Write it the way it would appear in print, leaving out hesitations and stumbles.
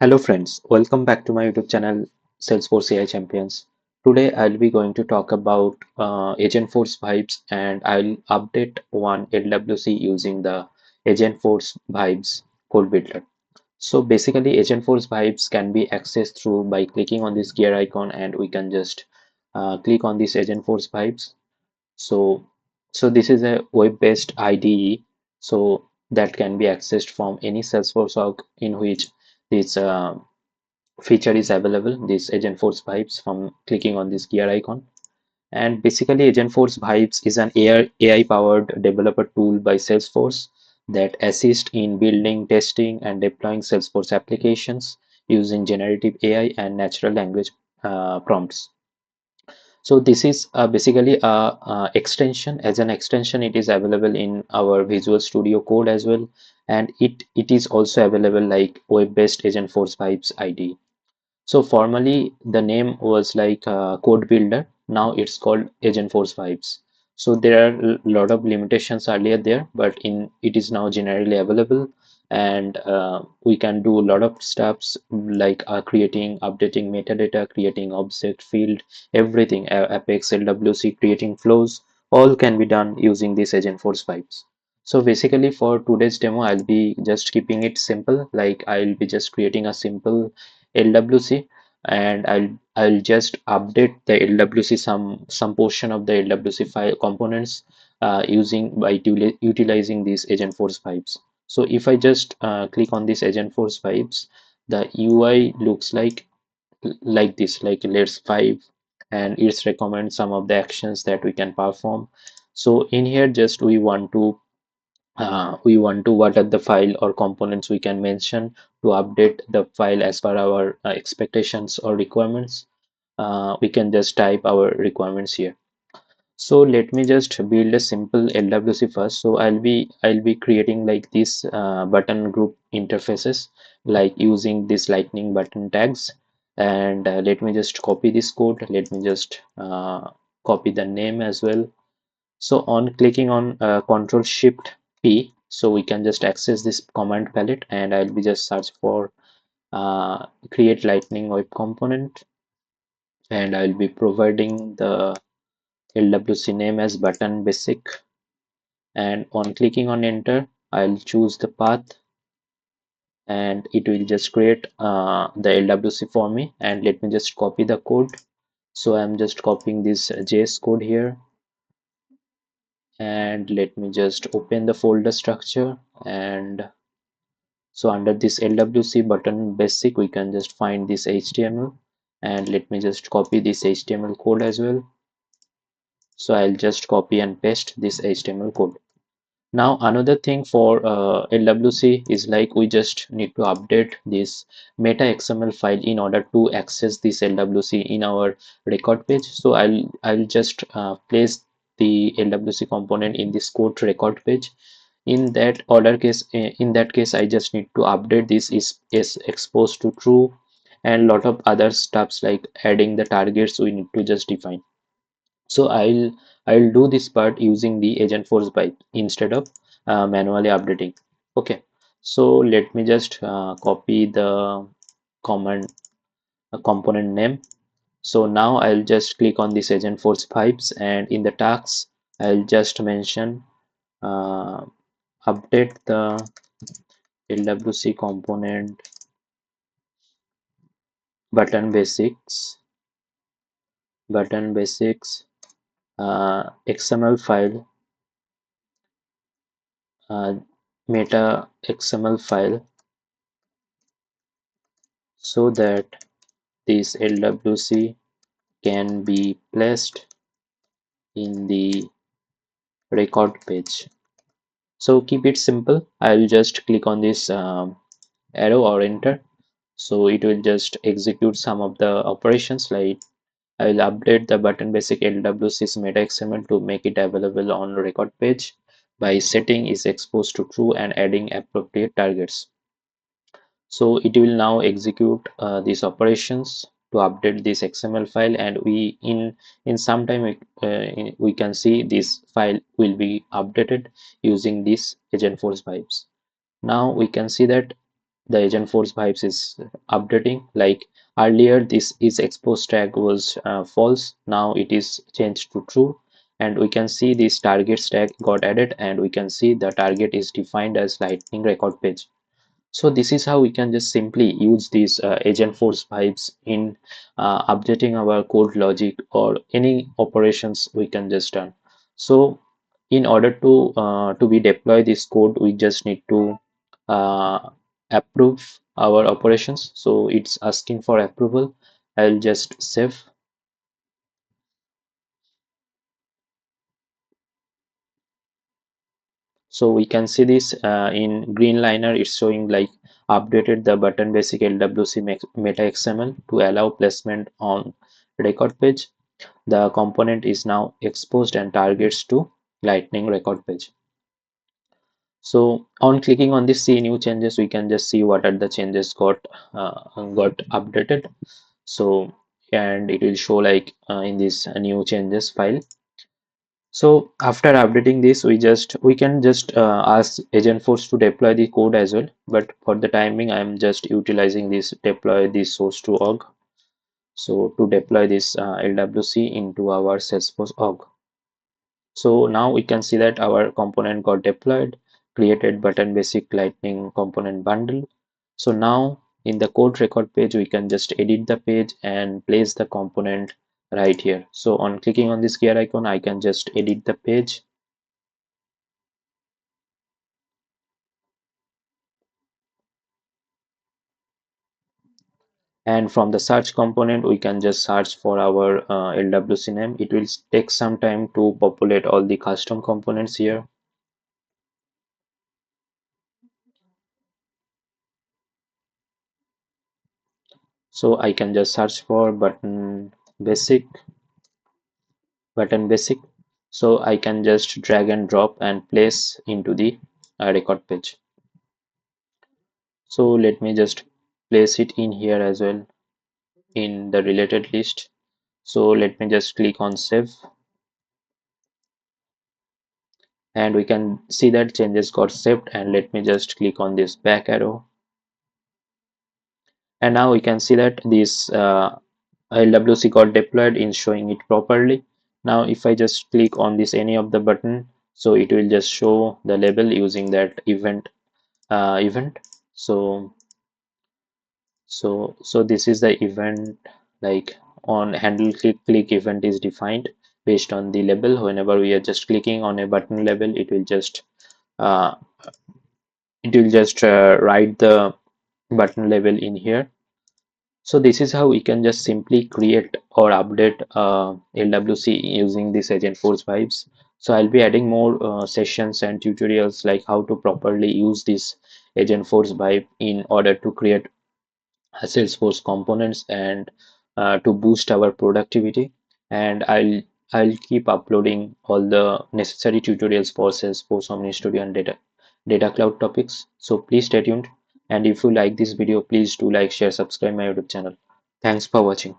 Hello friends, welcome back to my YouTube channel Salesforce AI Champions. Today I'll be going to talk about Agentforce Vibes and I'll update one LWC using the Agentforce Vibes code builder. So basically Agentforce Vibes can be accessed through by clicking on this gear icon and we can just click on this Agentforce Vibes. So, so this is a web-based IDE so that can be accessed from any Salesforce org in which this feature is available, this Agentforce Vibes, from clicking on this gear icon. And basically Agentforce Vibes is an AI powered developer tool by Salesforce that assists in building, testing and deploying Salesforce applications using generative AI and natural language prompts. So this is basically a extension. As an extension, it is available in our Visual Studio Code as well, and it is also available like web-based Agentforce Vibes IDE. So formally the name was like Code Builder. Now it's called Agentforce Vibes. So there are a lot of limitations earlier there, but in it is now generally available, and we can do a lot of stuffs like creating, updating metadata, creating object field, everything, Apex, LWC, creating flows, all can be done using this Agentforce Vibes. So basically for today's demo, I'll be just keeping it simple, like I'll be just creating a simple LWC and I'll just update the LWC some portion of the LWC file components using by utilizing these Agentforce Vibes. So if I just click on this Agentforce Vibes, the UI looks like this, like let's 5, and it's recommend some of the actions that we can perform. So in here just we want to what are the file or components we can mention to update the file as per our expectations or requirements. We can just type our requirements here. So let me just build a simple LWC first. So I'll be creating like this button group interfaces, like using this lightning button tags. And let me just copy this code. Let me just copy the name as well. So on clicking on Control Shift P, so we can just access this command palette, and I'll be just search for create lightning web component, and I'll be providing the LWC name as button basic, and on clicking on enter, I'll choose the path and it will just create the LWC for me. And let me just copy the code. So I'm just copying this JS code here, and let me just open the folder structure. And so under this LWC button basic, we can just find this HTML, and let me just copy this HTML code as well. So I'll just copy and paste this HTML code. Now another thing for LWC is like we just need to update this meta XML file in order to access this LWC in our record page. So I'll just place the LWC component in this code record page. In that order case, in that case, I just need to update this is exposed to true, and lot of other stuffs like adding the targets we need to just define. So I'll do this part using the Agentforce byte instead of manually updating. Okay, so let me just copy the command component name. So now I'll just click on this Agentforce Vibes, and in the tasks I'll just mention uh, update the LWC component button basics XML file, uh, meta XML file, so that this LWC can be placed in the record page. So keep it simple. I'll just click on this arrow or enter. So it will just execute some of the operations, like I will update the button basic LWC's meta XML to make it available on record page by setting is exposed to true and adding appropriate targets. So it will now execute these operations to update this XML file, and we in some time we can see this file will be updated using this Agentforce Vibes. Now we can see that the Agentforce Vibes is updating. Like earlier, this is exposed tag was false. Now it is changed to true, and we can see this target tag got added, and we can see the target is defined as lightning record page. So this is how we can just simply use these Agentforce vibes in updating our code logic or any operations we can just run. So in order to be deploy this code, we just need to uh, approve our operations. So it's asking for approval. I'll just save. So we can see this in green liner, it's showing like updated the button basic LWC meta XML to allow placement on record page. The component is now exposed and targets to lightning record page. So on clicking on this see new changes, we can just see what are the changes got updated. So and it will show like in this new changes file. So after updating this, we can just ask Agentforce to deploy the code as well. But for the timing, I'm just utilizing this deploy this source to org. So to deploy this LWC into our Salesforce org. So now we can see that our component got deployed, created button basic lightning component bundle. So now in the code record page, we can just edit the page and place the component right here. So on clicking on this gear icon, I can just edit the page. And from the search component, we can just search for our LWC name. It will take some time to populate all the custom components here. So I can just search for basic basic. So I can just drag and drop and place into the record page. So let me just place it in here as well in the related list. So let me just click on save, and we can see that changes got saved. And let me just click on this back arrow, and now we can see that this LWC got deployed in showing it properly. Now if I just click on this any of the button, so it will just show the label using that event. So this is the event, like on handle click event is defined based on the label. Whenever we are just clicking on a button label, uh, it will just write the button label in here. So this is how we can just simply create or update LWC using this Agentforce vibes. So I'll be adding more sessions and tutorials like how to properly use this Agentforce vibe in order to create Salesforce components and to boost our productivity. And I'll keep uploading all the necessary tutorials for Salesforce Omni Studio and data cloud topics. So please stay tuned. And if you like this video, please do like, share, subscribe my YouTube channel. Thanks for watching.